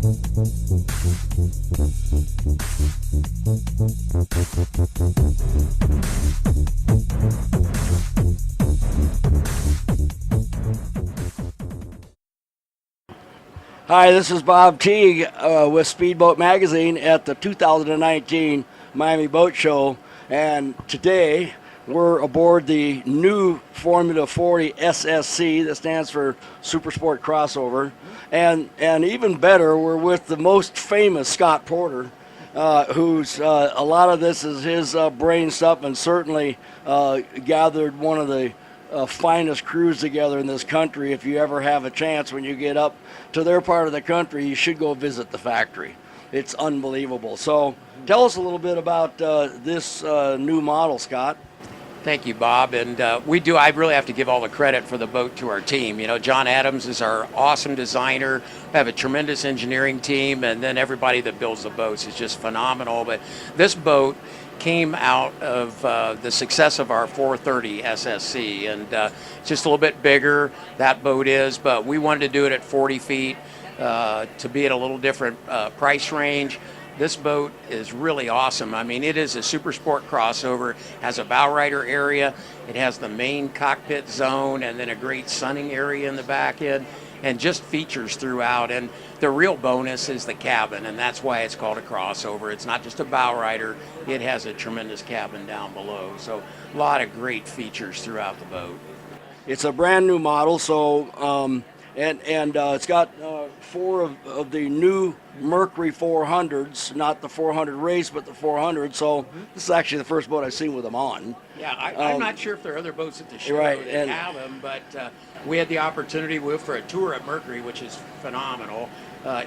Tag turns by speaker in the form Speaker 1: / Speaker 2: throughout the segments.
Speaker 1: Hi, this is Bob Teague with Speedboat Magazine at the 2019 Miami Boat Show, and today we're aboard the new Formula 40 SSC, that stands for Super Sport Crossover, and even better, we're with the most famous Scott Porter, who's a lot of this is his brain stuff, and certainly gathered one of the finest crews together in this country. If you ever have a chance, when you get up to their part of the country, you should go visit the factory. It's unbelievable. So tell us a little bit about this new model, Scott.
Speaker 2: Thank you, Bob. And I really have to give all the credit for the boat to our team. You know, John Adams is our awesome designer. We have a tremendous engineering team, and then everybody that builds the boats is just phenomenal. But this boat came out of the success of our 430 SSC, and just a little bit bigger, that boat is, but we wanted to do it at 40 feet to be at a little different price range. This boat is really awesome. I mean, it is a super sport crossover, has a bow rider area, it has the main cockpit zone, and then a great sunning area in the back end, and just features throughout. And the real bonus is the cabin, and that's why it's called a crossover. It's not just a bow rider, it has a tremendous cabin down below. So a lot of great features throughout the boat.
Speaker 1: It's a brand new model, so it's got four of the new Mercury 400s, not the 400 race, but the 400. So this is actually the first boat I've seen with them on.
Speaker 2: Yeah, I'm not sure if there are other boats at the show
Speaker 1: right,
Speaker 2: that have them, but we had the opportunity for a tour at Mercury, which is phenomenal,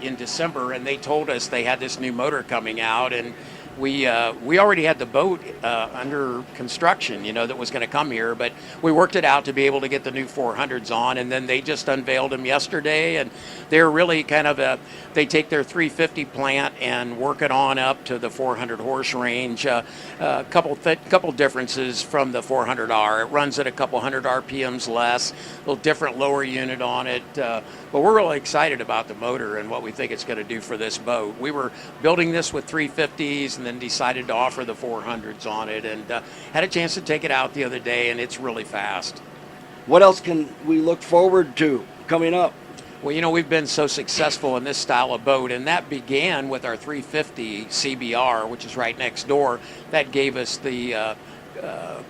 Speaker 2: in December, and they told us they had this new motor coming out, and we already had the boat under construction, you know, that was going to come here, but we worked it out to be able to get the new 400s on, and then they just unveiled them yesterday, and they're really kind of they take their 350 plant and work it on up to the 400 horse range. Couple differences from the 400R. It runs at a couple hundred RPMs less, a little different lower unit on it, but we're really excited about the motor and what we think it's going to do for this boat. We were building this with 350s and then decided to offer the 400s on it, and had a chance to take it out the other day, and it's really fast.
Speaker 1: What else can we look forward to coming up?
Speaker 2: Well, you know, we've been so successful in this style of boat, and that began with our 350 CBR, which is right next door. That gave us the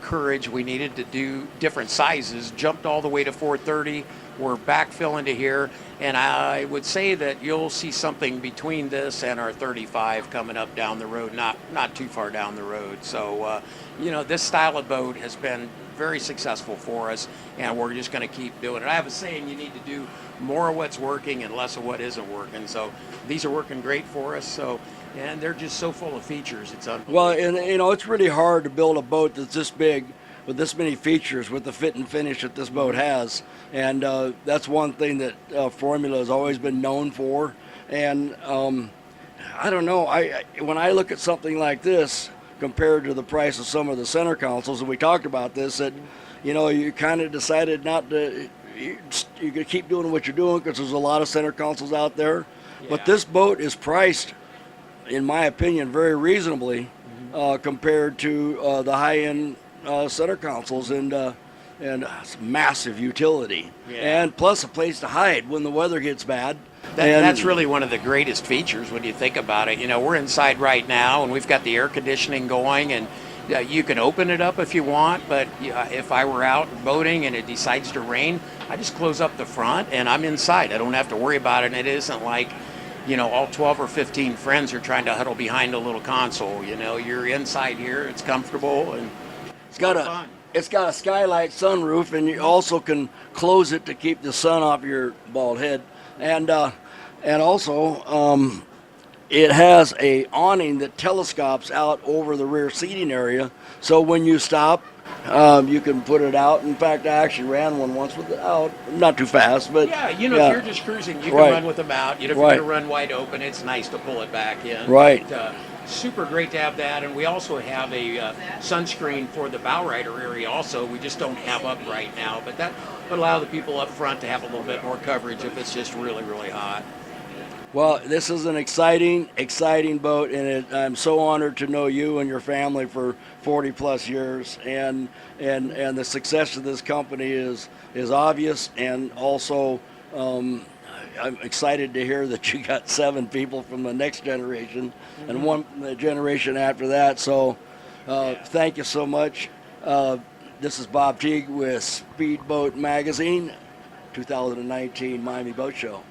Speaker 2: courage we needed to do different sizes, jumped all the way to 430. We're backfill into here, and I would say that you'll see something between this and our 35 coming up down the road, not too far down the road. So, you know, this style of boat has been very successful for us, and we're just going to keep doing it. I have a saying, you need to do more of what's working and less of what isn't working. So these are working great for us. So, and they're just so full of features. It's unbelievable.
Speaker 1: Well, and you know, it's really hard to build a boat that's this big with this many features, with the fit and finish that this boat has, and that's one thing that Formula has always been known for. And I don't know, when I look at something like this compared to the price of some of the center consoles, and we talked about this, that you know, you kind of decided not to, you could keep doing what you're doing because there's a lot of center consoles out there. Yeah. But this boat is priced, in my opinion, very reasonably compared to the high-end center consoles, and it's massive utility, and plus a place to hide when the weather gets bad.
Speaker 2: That's really one of the greatest features when you think about it. You know, we're inside right now, and we've got the air conditioning going, and you can open it up if you want, but if I were out boating and it decides to rain, I just close up the front and I'm inside. I don't have to worry about it, and it isn't like, you know, all 12 or 15 friends are trying to huddle behind a little console. You know, you're inside here, it's comfortable, and it's got a skylight sunroof, and you also can close it to keep the sun off your bald head, and also it has a awning that telescopes out over the rear seating area, so when you stop, you can put it out. In fact, I actually ran one once with it out, not too fast, but yeah, you know, if you're just cruising, you can run with them out. You know, if you're going to run wide open, it's nice to pull it back in.
Speaker 1: Right.
Speaker 2: But, super great to have that, and we also have a sunscreen for the bow rider area also. We just don't have up right now, but that would allow the people up front to have a little bit more coverage if it's just really, really hot.
Speaker 1: Well, this is an exciting boat, and I'm so honored to know you and your family for 40 plus years, and the success of this company is obvious, and also I'm excited to hear that you got 7 people from the next generation, and one from the generation after that. So, thank you so much. This is Bob Teague with Speedboat Magazine, 2019 Miami Boat Show.